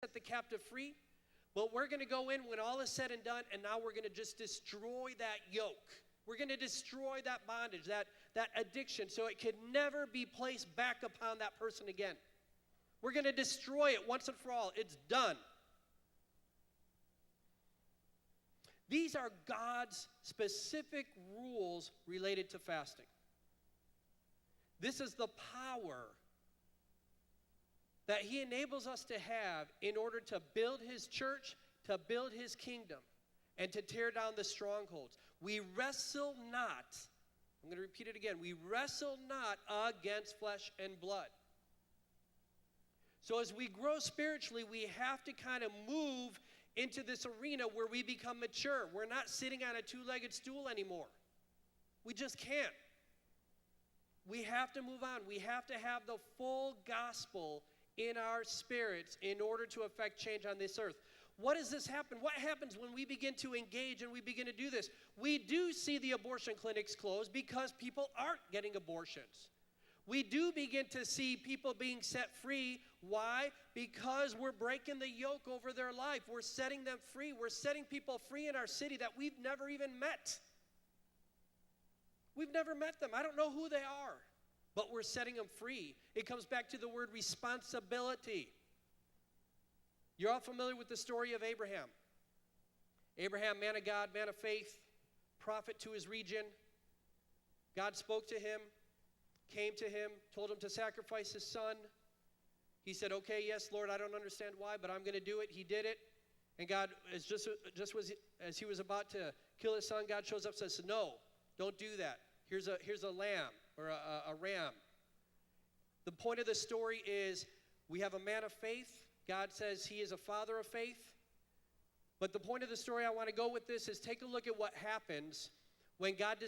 set the captive free, but we're going to go in when all is said and done, and now we're going to just destroy that yoke. We're going to destroy that bondage, that addiction, so it can never be placed back upon that person again. We're going to destroy it once and for all. It's done. These are God's specific rules related to fasting. This is the power that he enables us to have in order to build his church, to build his kingdom, and to tear down the strongholds. We wrestle not, I'm going to repeat it again, we wrestle not against flesh and blood. So as we grow spiritually, we have to kind of move into this arena where we become mature. We're not sitting on a two-legged stool anymore. We just can't. We have to move on. We have to have the full gospel in our spirits in order to affect change on this earth. What does this happen? What happens when we begin to engage and we begin to do this? We do see the abortion clinics close because people aren't getting abortions. We do begin to see people being set free. Why? Because we're breaking the yoke over their life. We're setting them free. We're setting people free in our city that we've never even met. We've never met them. I don't know who they are, but we're setting them free. It comes back to the word responsibility. You're all familiar with the story of Abraham. Abraham, man of God, man of faith, prophet to his region. God spoke to him, came to him, told him to sacrifice his son. He said, okay, yes, Lord, I don't understand why, but I'm going to do it. He did it. And God, as he was about to kill his son, God shows up and says, no, don't do that. Here's a lamb or a ram. The point of the story is we have a man of faith. God says he is a father of faith. But the point of the story I want to go with this is take a look at what happens when God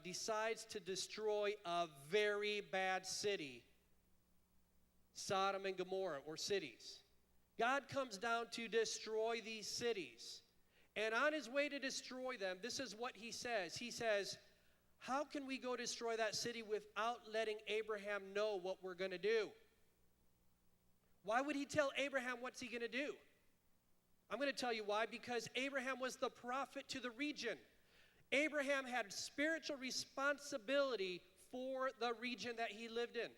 decides to destroy a very bad city, Sodom and Gomorrah, or cities. God comes down to destroy these cities. And on his way to destroy them, this is what he says. He says, how can we go destroy that city without letting Abraham know what we're going to do? Why would he tell Abraham what's he going to do? I'm going to tell you why. Because Abraham was the prophet to the region. Abraham had spiritual responsibility for the region that he lived in.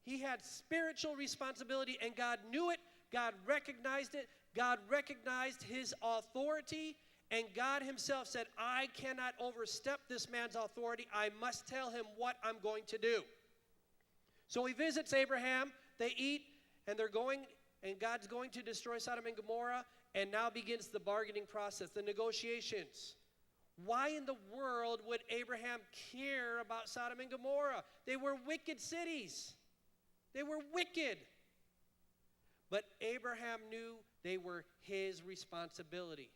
He had spiritual responsibility, and God knew it. God recognized it. God recognized his authority, and God himself said, I cannot overstep this man's authority. I must tell him what I'm going to do. So he visits Abraham. They eat, and they're going, and God's going to destroy Sodom and Gomorrah, and now begins the bargaining process, the negotiations. Why in the world would Abraham care about Sodom and Gomorrah? They were wicked cities. They were wicked. But Abraham knew they were his responsibility.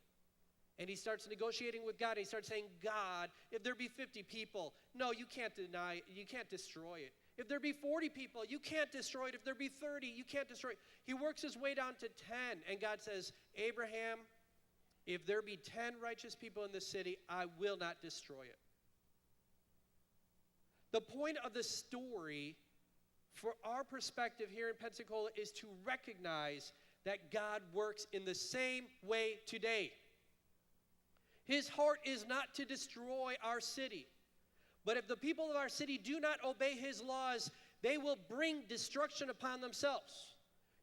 And he starts negotiating with God. And he starts saying, God, if there be 50 people, no, you can't deny it. You can't destroy it. If there be 40 people, you can't destroy it. If there be 30, you can't destroy it. He works his way down to 10. And God says, Abraham, if there be 10 righteous people in this city, I will not destroy it. The point of the story, for our perspective here in Pensacola, is to recognize that God works in the same way today. His heart is not to destroy our city. But if the people of our city do not obey his laws, they will bring destruction upon themselves.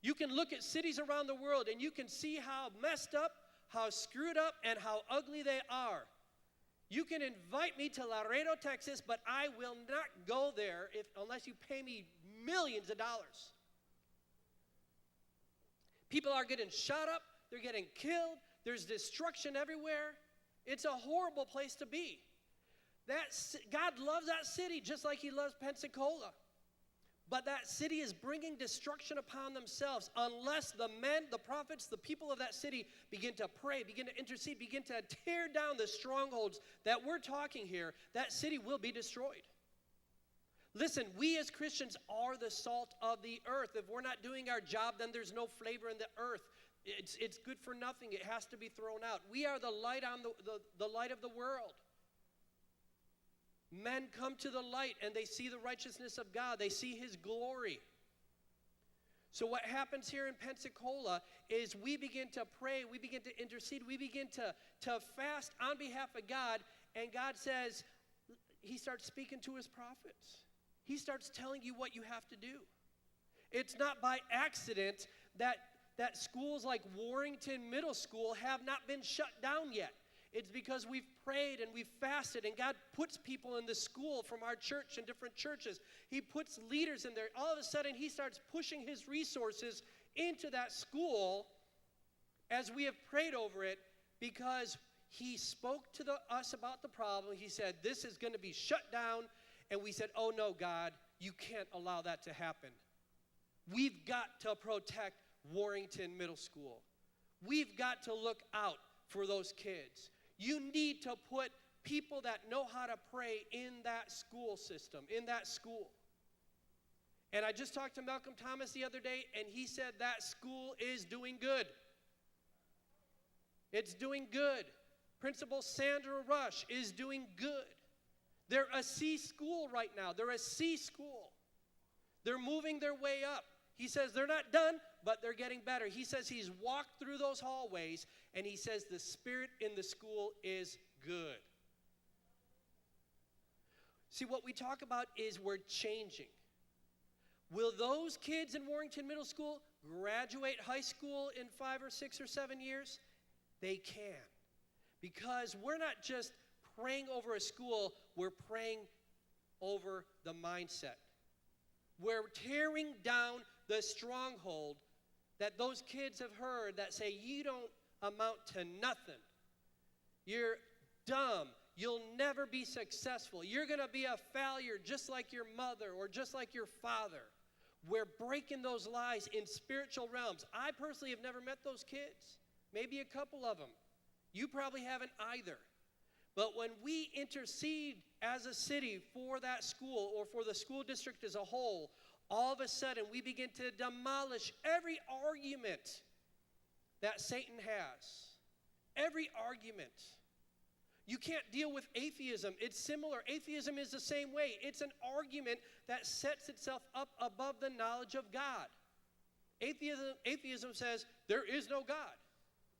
You can look at cities around the world and you can see how messed up, how screwed up, and how ugly they are. You can invite me to Laredo, Texas, but I will not go there unless you pay me millions of dollars. People are getting shot up. They're getting killed. There's destruction everywhere. It's a horrible place to be. God loves that city just like he loves Pensacola. But that city is bringing destruction upon themselves unless the men, the prophets, the people of that city begin to pray, begin to intercede, begin to tear down the strongholds that we're talking here. That city will be destroyed. Listen, we as Christians are the salt of the earth. If we're not doing our job, then there's no flavor in the earth. It's good for nothing. It has to be thrown out. We are the light on the light of the world. Men come to the light and they see the righteousness of God. They see his glory. So what happens here in Pensacola is we begin to pray, we begin to intercede, we begin to fast on behalf of God, and God says, he starts speaking to his prophets. He starts telling you what you have to do. It's not by accident that schools like Warrington Middle School have not been shut down yet. It's because we've prayed and we've fasted, and God puts people in the school from our church and different churches. He puts leaders in there. All of a sudden, he starts pushing his resources into that school as we have prayed over it, because he spoke to us about the problem. He said, this is going to be shut down. And we said, oh no, God, you can't allow that to happen. We've got to protect Warrington Middle School. We've got to look out for those kids. You need to put people that know how to pray in that school system, in that school. And I just talked to Malcolm Thomas the other day, and he said that school is doing good. It's doing good. Principal Sandra Rush is doing good. They're a C school right now. They're a C school. They're moving their way up. He says they're not done, but they're getting better. He says he's walked through those hallways, and he says the spirit in the school is good. See, what we talk about is we're changing. Will those kids in Warrington Middle School graduate high school in 5 or 6 or 7 years? They can. Because we're not just praying over a school, we're praying over the mindset. We're tearing down the stronghold that those kids have heard that say, you don't amount to nothing. You're dumb. You'll never be successful. You're going to be a failure just like your mother or just like your father. We're breaking those lies in spiritual realms. I personally have never met those kids. Maybe a couple of them. You probably haven't either. But when we intercede as a city for that school or for the school district as a whole, all of a sudden we begin to demolish every argument that Satan has. Every argument. You can't deal with atheism. It's similar. Atheism is the same way. It's an argument that sets itself up above the knowledge of God. Atheism says, there is no God.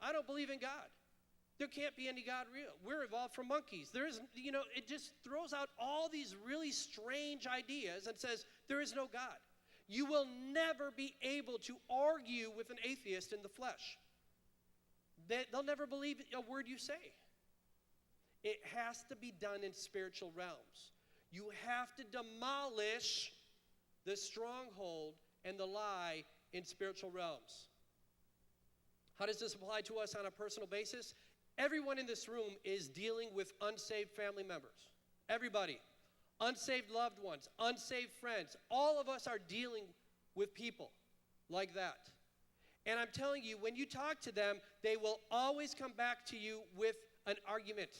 I don't believe in God. There can't be any God real. We're evolved from monkeys. There is, it just throws out all these really strange ideas and says, there is no God. You will never be able to argue with an atheist in the flesh. They'll never believe a word you say. It has to be done in spiritual realms. You have to demolish the stronghold and the lie in spiritual realms. How does this apply to us on a personal basis? Everyone in this room is dealing with unsaved family members. Everybody. Unsaved loved ones, unsaved friends. All of us are dealing with people like that. And I'm telling you, when you talk to them, they will always come back to you with an argument.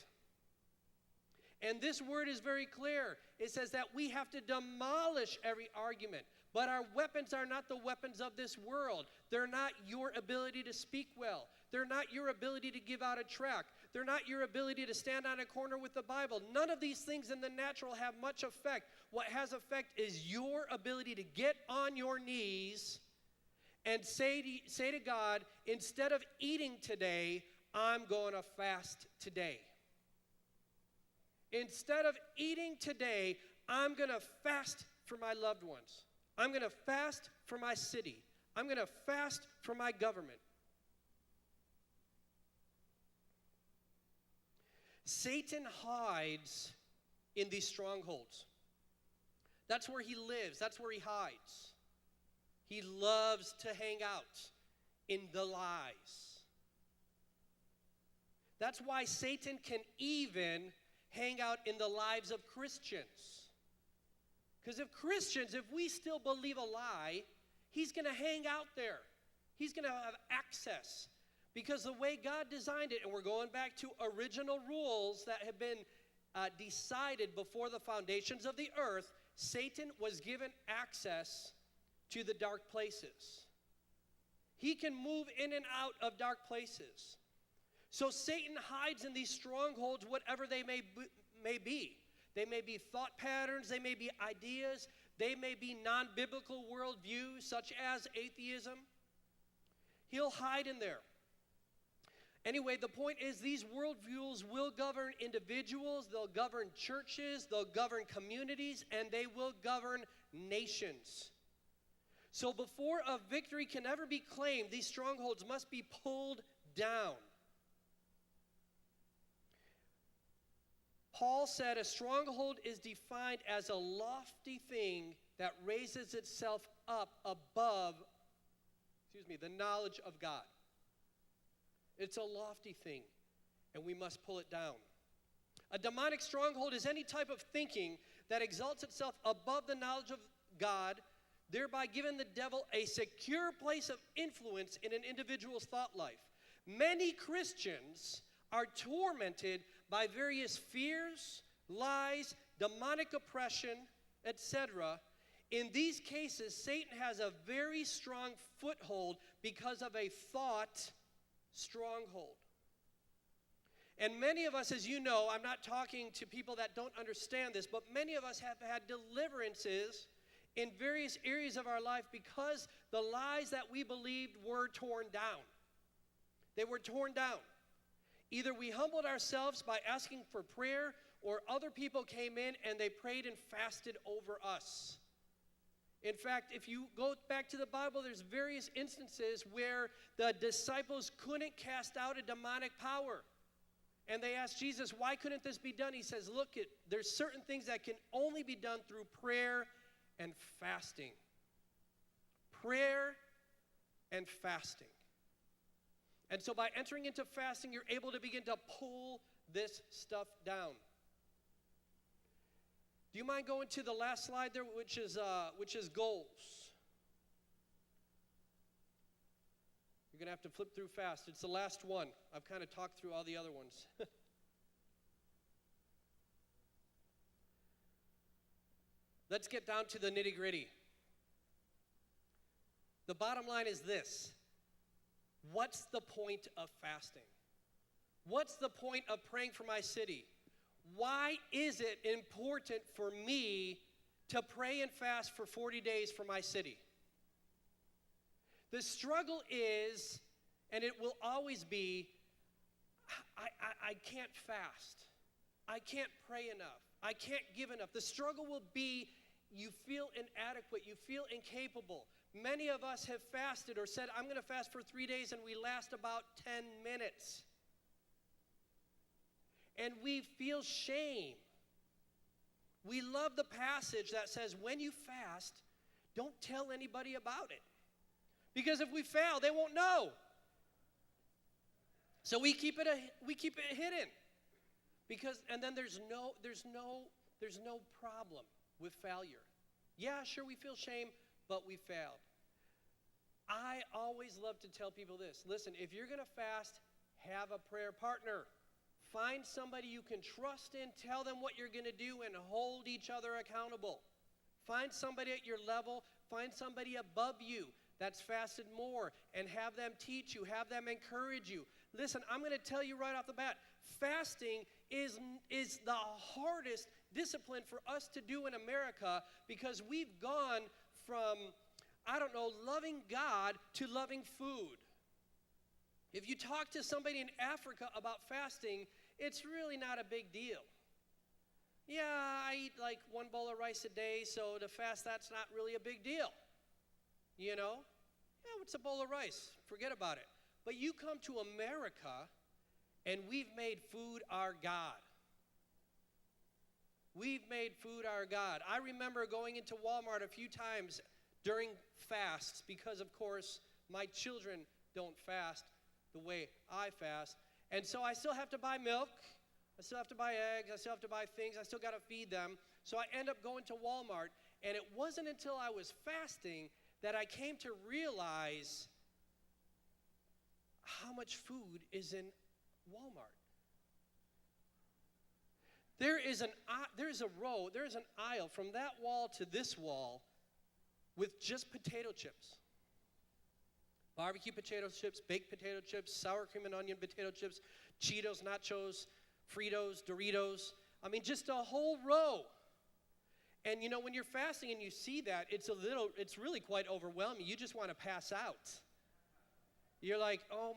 And this word is very clear. It says that we have to demolish every argument. But our weapons are not the weapons of this world. They're not your ability to speak well. They're not your ability to give out a tract. They're not your ability to stand on a corner with the Bible. None of these things in the natural have much effect. What has effect is your ability to get on your knees and say to God, instead of eating today, I'm going to fast today. Instead of eating today, I'm going to fast for my loved ones. I'm going to fast for my city. I'm going to fast for my government. Satan hides in these strongholds. That's where he lives. That's where he hides. He loves to hang out in the lies. That's why Satan can even hang out in the lives of Christians. Because if we still believe a lie, he's going to hang out there. He's going to have access. Because the way God designed it, and we're going back to original rules that have been decided before the foundations of the earth, Satan was given access to the dark places. He can move in and out of dark places. So Satan hides in these strongholds, whatever they may be. They may be thought patterns, they may be ideas, They may be non-biblical worldviews, such as atheism. He'll hide in there. Anyway, the point is these worldviews will govern individuals, they'll govern churches, they'll govern communities, and they will govern nations. So before a victory can ever be claimed, these strongholds must be pulled down. Paul said a stronghold is defined as a lofty thing that raises itself up above, the knowledge of God. It's a lofty thing, and we must pull it down. A demonic stronghold is any type of thinking that exalts itself above the knowledge of God, thereby giving the devil a secure place of influence in an individual's thought life. Many Christians are tormented by various fears, lies, demonic oppression, etc. In these cases, Satan has a very strong foothold because of a thought stronghold. And many of us, as you know, I'm not talking to people that don't understand this, but many of us have had deliverances in various areas of our life because the lies that we believed were torn down. They were torn down. Either we humbled ourselves by asking for prayer, or other people came in and they prayed and fasted over us. In fact, if you go back to the Bible, there's various instances where the disciples couldn't cast out a demonic power. And they asked Jesus, why couldn't this be done? He says, look, there's certain things that can only be done through prayer and fasting. Prayer and fasting. And so by entering into fasting, you're able to begin to pull this stuff down. Do you mind going to the last slide there, which is goals? You're going to have to flip through fast. It's the last one. I've kind of talked through all the other ones. Let's get down to the nitty-gritty. The bottom line is this. What's the point of fasting? What's the point of praying for my city? Why is it important for me to pray and fast for 40 days for my city? The struggle is, and it will always be, I can't fast. I can't pray enough. I can't give enough. The struggle will be you feel inadequate. You feel incapable. Many of us have fasted or said, I'm going to fast for 3 days, and we last about 10 minutes. And we feel shame. We love the passage that says, when you fast, don't tell anybody about it. Because if we fail, they won't know. So we keep it hidden. And then there's no problem with failure. Yeah, sure, we feel shame, but we failed. I always love to tell people this. Listen, if you're going to fast, have a prayer partner. Find somebody you can trust in, tell them what you're going to do, and hold each other accountable. Find somebody at your level, find somebody above you that's fasted more, and have them teach you, have them encourage you. Listen, I'm going to tell you right off the bat, fasting is the hardest discipline for us to do in America because we've gone from, loving God to loving food. If you talk to somebody in Africa about fasting, it's really not a big deal. Yeah, I eat like 1 bowl of rice a day, so to fast, that's not really a big deal. You know? Yeah, what's a bowl of rice? Forget about it. But you come to America, and we've made food our God. We've made food our God. I remember going into Walmart a few times during fasts because, of course, my children don't fast the way I fast. And so I still have to buy milk. I still have to buy eggs. I still have to buy things. I still got to feed them. So I end up going to Walmart. And it wasn't until I was fasting that I came to realize how much food is in Walmart. There is an aisle from that wall to this wall with just potato chips. Barbecue potato chips, baked potato chips, sour cream and onion potato chips, Cheetos, nachos, Fritos, Doritos. I mean, just a whole row. And you know, when you're fasting and you see that, it's really quite overwhelming. You just want to pass out. You're like, oh